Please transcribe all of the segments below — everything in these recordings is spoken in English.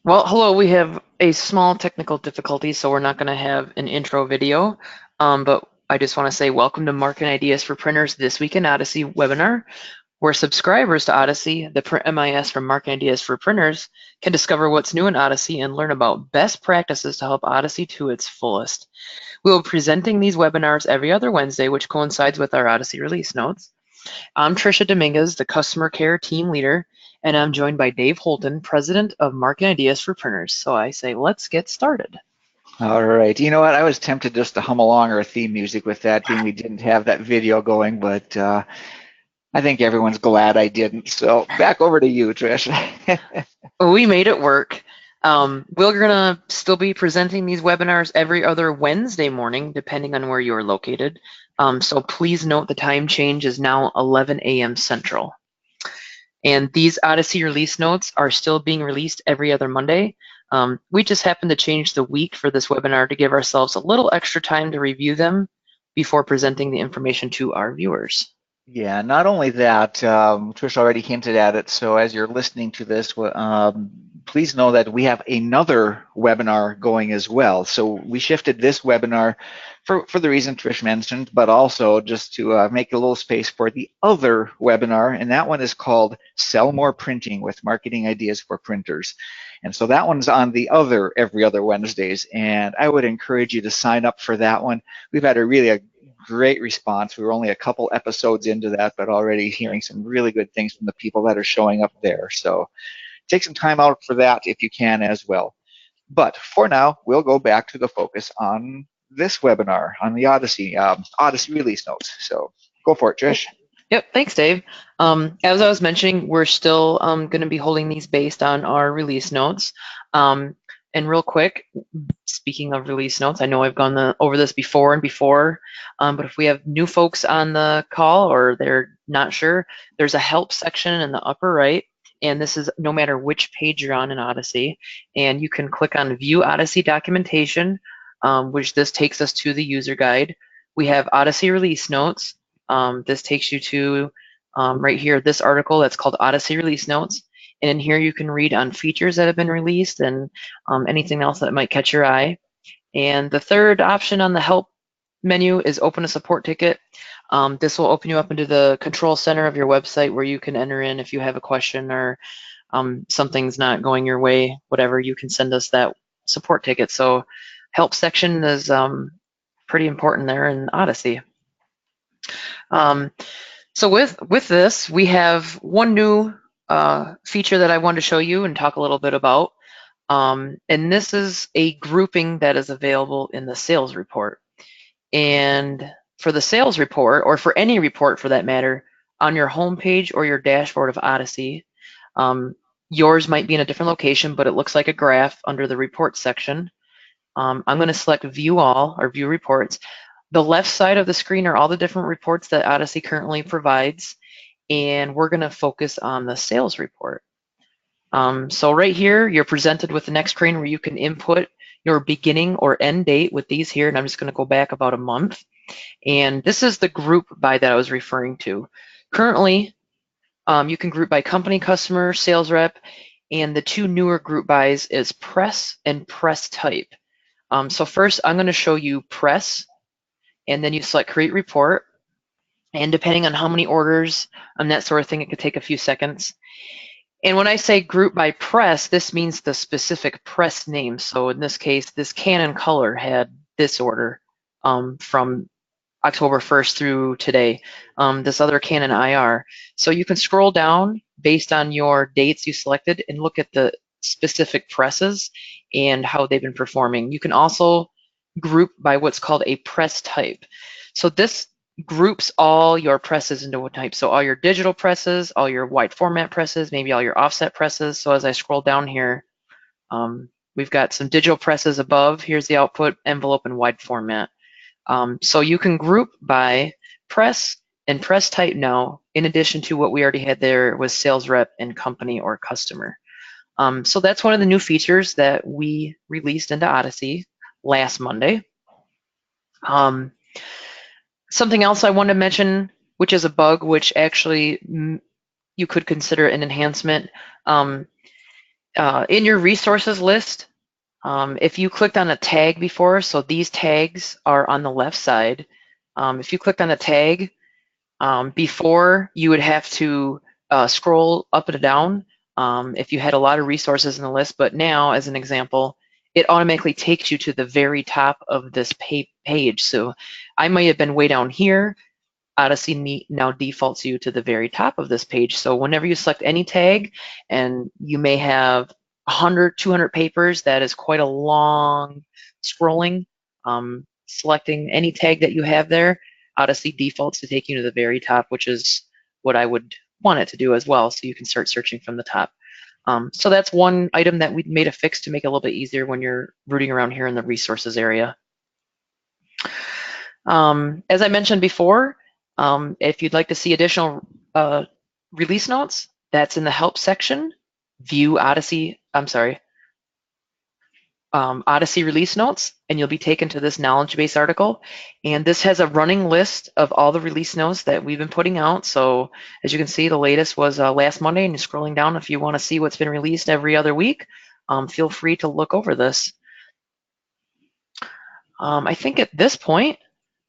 Well, hello, we have a small technical difficulty, so we're not going to have an intro video. But I just want to say welcome to Marketing Ideas for Printers This Week in Odyssey webinar, where subscribers to Odyssey, the print MIS from Marketing Ideas for Printers, can discover what's new in Odyssey and learn about best practices to help Odyssey to its fullest. We will be presenting these webinars every other Wednesday, which coincides with our Odyssey release notes. I'm Trisha Dominguez, the Customer Care Team Leader, and I'm joined by Dave Holton, President of Marketing Ideas for Printers. So I say, let's get started. All right. You know what? I was tempted just to hum along our theme music with that, being we didn't have that video going, but I think everyone's glad I didn't. So back over to you, Trish. We made it work. We're going to still be presenting these webinars every other Wednesday morning, depending on where you're located. So please note the time change is now 11 a.m. Central. And these Odyssey release notes are still being released every other Monday. We just happened to change the week for this webinar to give ourselves a little extra time to review them before presenting the information to our viewers. Yeah, not only that, Trish already hinted at it. So as you're listening to this, please know that we have another webinar going as well. So we shifted this webinar for the reason Trish mentioned, but also just to make a little space for the other webinar. And that one is called Sell More Printing with Marketing Ideas for Printers. And so that one's on the other every other Wednesdays. And I would encourage you to sign up for that one. We've had a great response. We were only a couple episodes into that, but already hearing some really good things from the people that are showing up there. So take some time out for that if you can as well. But for now, we'll go back to the focus on this webinar on the Odyssey release notes. So go for it, Trish. Yep, thanks, Dave. As I was mentioning, we're still going to be holding these based on our release notes. And real quick, speaking of release notes, I know I've gone over this before and before, but if we have new folks on the call or they're not sure, there's a help section in the upper right, and this is no matter which page you're on in Odyssey, and you can click on View Odyssey Documentation, which this takes us to the user guide. We have Odyssey release notes. This takes you to right here, this article that's called Odyssey Release Notes. And in here you can read on features that have been released and anything else that might catch your eye. And the third option on the help menu is open a support ticket. This will open you up into the control center of your website where you can enter in if you have a question or something's not going your way, whatever, you can send us that support ticket. So help section is pretty important there in Odyssey. Um, so with this, we have one new feature that I wanted to show you and talk a little bit about. And this is a grouping that is available in the sales report. And for the sales report, or for any report for that matter, on your homepage or your dashboard of Odyssey, yours might be in a different location, but it looks like a graph under the report section. I'm going to select View All or View Reports. The left side of the screen are all the different reports that Odyssey currently provides, and we're going to focus on the sales report. So right here, you're presented with the next screen where you can input your beginning or end date with these here, and I'm just going to go back about a month. And this is the group by that I was referring to. Currently, you can group by company, customer, sales rep, and the two newer group bys is press and press type. So first, I'm going to show you press, and then you select create report. And depending on how many orders and that sort of thing, it could take a few seconds. And when I say group by press, this means the specific press name. So in this case, this Canon color had this order from October 1st through today, this other Canon IR. So you can scroll down based on your dates you selected and look at the specific presses and how they've been performing. You can also group by what's called a press type. So this groups all your presses into one type. So all your digital presses, all your wide format presses, maybe all your offset presses. So as I scroll down here, we've got some digital presses above. Here's the output, envelope, and wide format. So you can group by press and press type now, in addition to what we already had there was sales rep and company or customer. So that's one of the new features that we released into Odyssey last Monday. Something else I wanted to mention, which is a bug, which actually you could consider an enhancement. In your resources list, if you clicked on a tag before, so these tags are on the left side. If you clicked on a tag, before you would have to scroll up and down if you had a lot of resources in the list, but now, as an example, it automatically takes you to the very top of this page. So I might have been way down here. Odyssey now defaults you to the very top of this page. So whenever you select any tag, and you may have 100, 200 papers, that is quite a long scrolling. Selecting any tag that you have there, Odyssey defaults to take you to the very top, which is what I would want it to do as well, so you can start searching from the top. So that's one item that we made a fix to make it a little bit easier when you're rooting around here in the resources area. As I mentioned before, if you'd like to see additional release notes, that's in the help section. View Odyssey, Odyssey release notes, and you'll be taken to this knowledge base article. And this has a running list of all the release notes that we've been putting out. So as you can see, the latest was last Monday, and you're scrolling down. If you want to see what's been released every other week, feel free to look over this. I think at this point,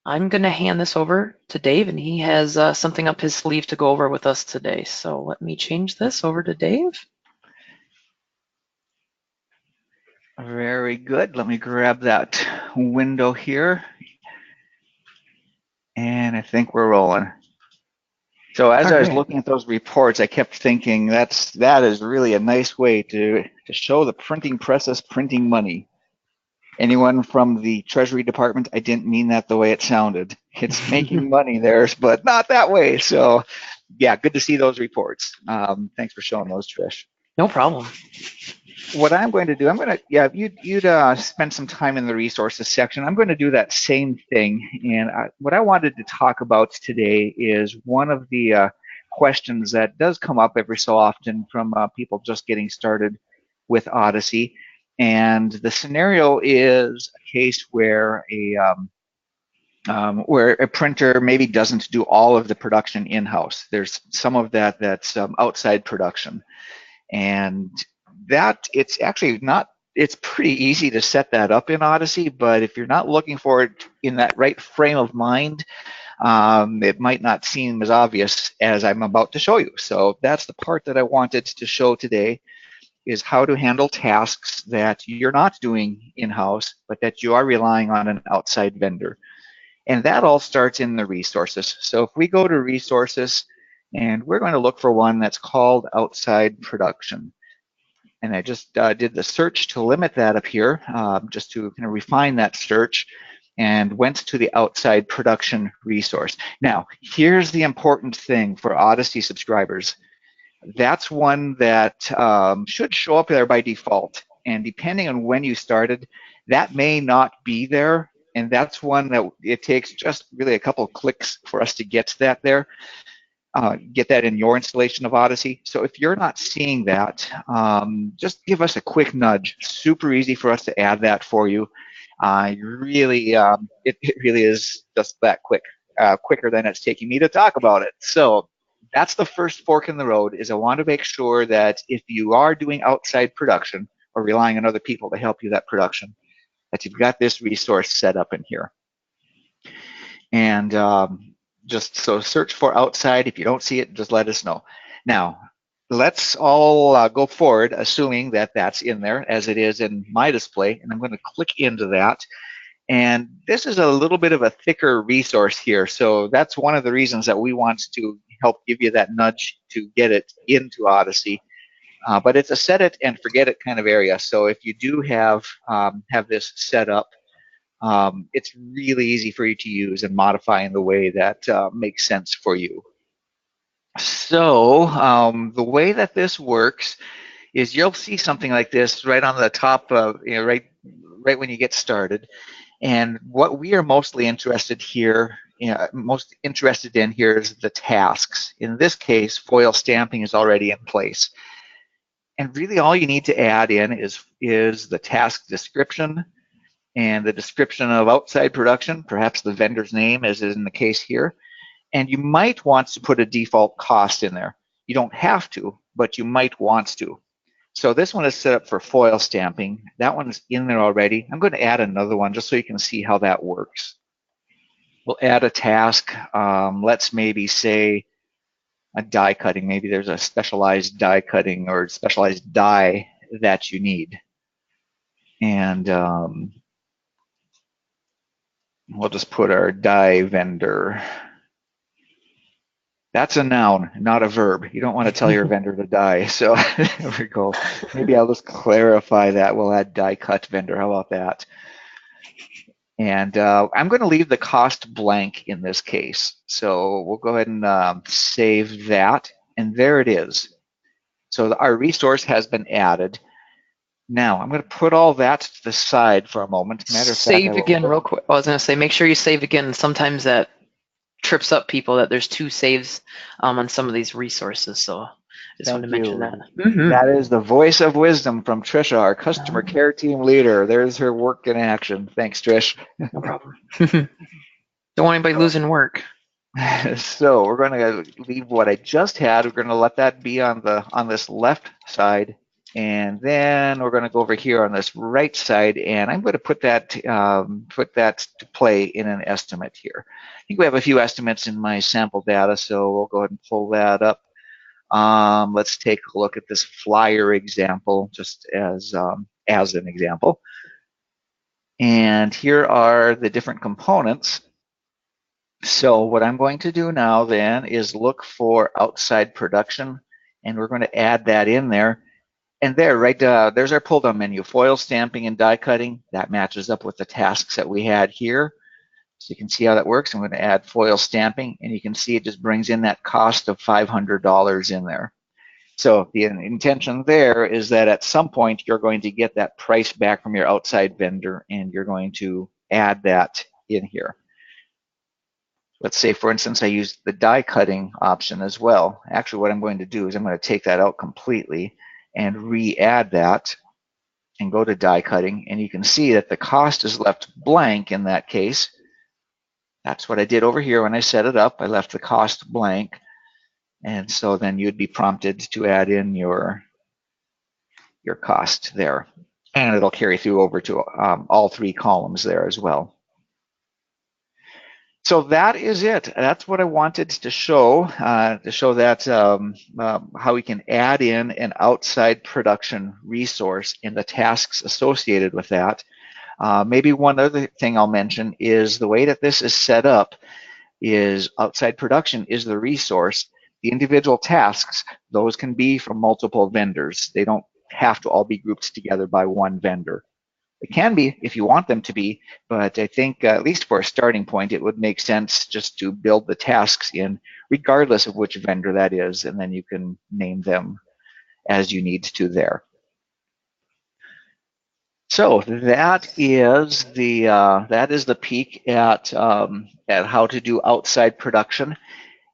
I'm going to hand this over to Dave, and he has something up his sleeve to go over with us today. So let me change this over to Dave. Very good. Let me grab that window here. And I think we're rolling. So as I was looking at those reports, I kept thinking that is really a nice way to show the printing presses printing money. Anyone from the Treasury Department, I didn't mean that the way it sounded. It's making money there, but not that way. So yeah, good to see those reports. Thanks for showing those, Trish. No problem. What I'm going to do, you'd spend some time in the resources section. I'm going to do that same thing. And what I wanted to talk about today is one of the questions that does come up every so often from people just getting started with Odyssey. And the scenario is a case where a printer maybe doesn't do all of the production in-house. There's some of that's outside production. And that it's actually not, it's pretty easy to set that up in Odyssey, but if you're not looking for it in that right frame of mind, it might not seem as obvious as I'm about to show you. So that's the part that I wanted to show today, is how to handle tasks that you're not doing in-house, but that you are relying on an outside vendor. And that all starts in the resources. So if we go to resources, and we're going to look for one that's called outside production. And I just did the search to limit that up here, just to kind of refine that search, and went to the outside production resource. Now, here's the important thing for Odyssey subscribers. That's one that should show up there by default. And depending on when you started, that may not be there. And that's one that it takes just really a couple of clicks for us to get that there. Get that in your installation of Odyssey. So if you're not seeing that, just give us a quick nudge. Super easy for us to add that for you. It really is just that quick, quicker than it's taking me to talk about it. So that's the first fork in the road, is I want to make sure that if you are doing outside production or relying on other people to help you that production, that you've got this resource set up in here. And just so search for outside. If you don't see it, just let us know. Now, let's all go forward, assuming that that's in there as it is in my display. And I'm going to click into that. And this is a little bit of a thicker resource here. So that's one of the reasons that we want to help give you that nudge to get it into Odyssey. But it's a set it and forget it kind of area. So if you do have this set up, it's really easy for you to use and modify in the way that makes sense for you. So the way that this works is you'll see something like this right on the top of, right when you get started. And what we are mostly interested in here is the tasks. In this case, foil stamping is already in place. And really all you need to add in is the task description and the description of outside production, perhaps the vendor's name, as is in the case here. And you might want to put a default cost in there. You don't have to, but you might want to. So this one is set up for foil stamping. That one's in there already. I'm going to add another one just so you can see how that works. We'll add a task. Let's maybe say a die cutting. Maybe there's a specialized die cutting or specialized die that you need. And we'll just put our die vendor. That's a noun, not a verb. You don't want to tell your vendor to die. So there we go. Maybe I'll just clarify that. We'll add die cut vendor. How about that? And I'm going to leave the cost blank in this case. So we'll go ahead and save that. And there it is. So our resource has been added. Now I'm going to put all that to the side for a moment. Matter of fact, I Save will again real quick. I was going to say, make sure you save again. Sometimes that trips up people that there's 2 saves on some of these resources. So I just wanted thank to mention you. that. Mm-hmm. That is the voice of wisdom from Trisha, our customer care team leader. There's her work in action. Thanks, Trish. No problem. Don't want anybody losing work. So we're going to leave what I just had. We're going to let that be on this left side, and then we're going to go over here on this right side, and I'm going to put that to play in an estimate here. I think we have a few estimates in my sample data, so we'll go ahead and pull that up. Let's take a look at this flyer example, just as an example. And here are the different components. So what I'm going to do now then is look for outside production, and we're going to add that in there. And there, right, there's our pull down menu, foil stamping and die cutting. That matches up with the tasks that we had here. So you can see how that works. I'm going to add foil stamping, and you can see it just brings in that cost of $500 in there. So the intention there is that at some point you're going to get that price back from your outside vendor, and you're going to add that in here. Let's say, for instance, I used the die cutting option as well. Actually, what I'm going to do is I'm going to take that out completely and re-add that and go to die cutting. And you can see that the cost is left blank in that case. That's what I did over here when I set it up. I left the cost blank. And so then you'd be prompted to add in your cost there. And it'll carry through over to all 3 columns there as well. So that is it. That's what I wanted to show that how we can add in an outside production resource and the tasks associated with that. Maybe one other thing I'll mention is the way that this is set up is outside production is the resource. The individual tasks, those can be from multiple vendors. They don't have to all be grouped together by one vendor. It can be if you want them to be, but I think at least for a starting point, it would make sense just to build the tasks in regardless of which vendor that is, and then you can name them as you need to there. So that is the peek at how to do outside production.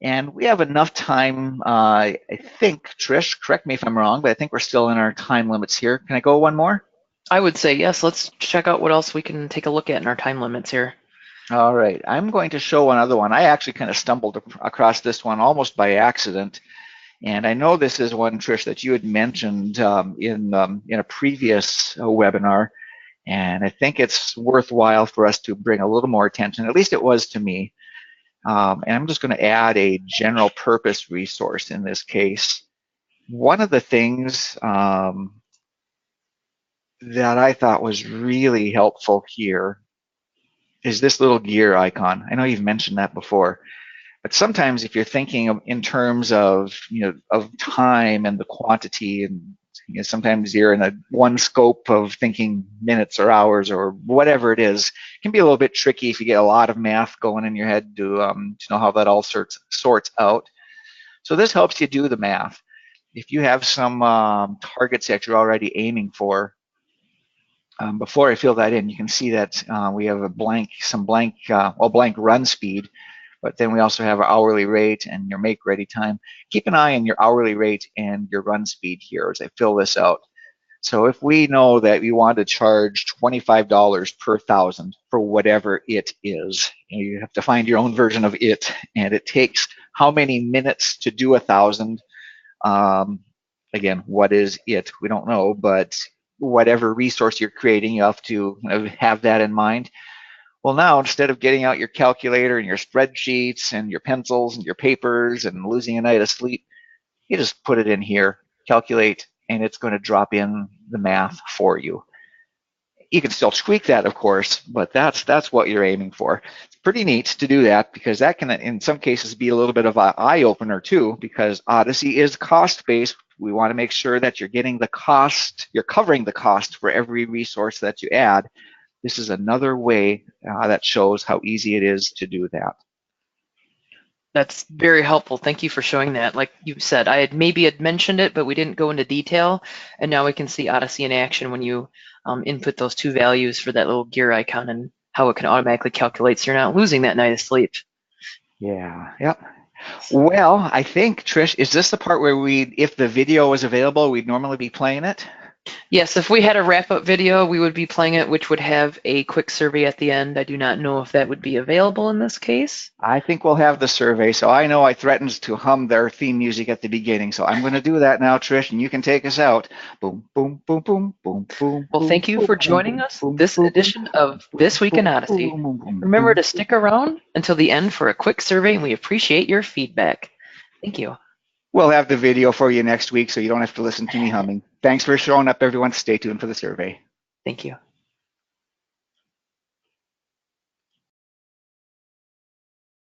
And we have enough time, I think, Trish, correct me if I'm wrong, but I think we're still in our time limits here. Can I go one more? I would say yes. Let's check out what else we can take a look at in our time limits here. All right. I'm going to show another one. I actually kind of stumbled across this one almost by accident. And I know this is one, Trish, that you had mentioned in a previous webinar. And I think it's worthwhile for us to bring a little more attention. At least it was to me. And I'm just going to add a general purpose resource in this case. One of the things that I thought was really helpful here is this little gear icon. I know you've mentioned that before, but sometimes if you're thinking in terms of of time and the quantity, and sometimes you're in one scope of thinking minutes or hours or whatever it is, it can be a little bit tricky if you get a lot of math going in your head to know how that all sorts out. So this helps you do the math. If you have some targets that you're already aiming for, before I fill that in, you can see that we have a blank run speed, but then we also have our hourly rate and your make ready time. Keep an eye on your hourly rate and your run speed here as I fill this out. So if we know that we want to charge $25 per thousand for whatever it is, you have to find your own version of it, and it takes how many minutes to do 1,000. again, what is it? We don't know, but whatever resource you're creating, you have to have that in mind. Well, now instead of getting out your calculator and your spreadsheets and your pencils and your papers and losing a night of sleep, you just put it in here, calculate, and it's going to drop in the math for you. You can still tweak that, of course, but that's what you're aiming for. It's pretty neat to do that because that can, in some cases, be a little bit of an eye opener too. Because Odyssey is cost based, we want to make sure that you're getting the cost, you're covering the cost for every resource that you add. This is another way that shows how easy it is to do that. That's very helpful. Thank you for showing that. Like you said, I had maybe had mentioned it, but we didn't go into detail. And now we can see Odyssey in action when you input those two values for that little gear icon and how it can automatically calculate so you're not losing that night of sleep. Yeah, yep. Well, I think, Trish, is this the part where if the video was available, we'd normally be playing it? Yes, if we had a wrap-up video, we would be playing it, which would have a quick survey at the end. I do not know if that would be available in this case. I think we'll have the survey. So I know I threatened to hum their theme music at the beginning. So I'm going to do that now, Trish, and you can take us out. Boom, boom, boom, boom, boom, boom, Well, boom, thank you boom, for boom, joining us boom, this boom, edition of boom, This Week in boom, Odyssey. boom, boom, Remember boom. to stick around until the end for a quick survey, and we appreciate your feedback. Thank you. We'll have the video for you next week so you don't have to listen to me humming. Thanks for showing up, everyone. Stay tuned for the survey. Thank you.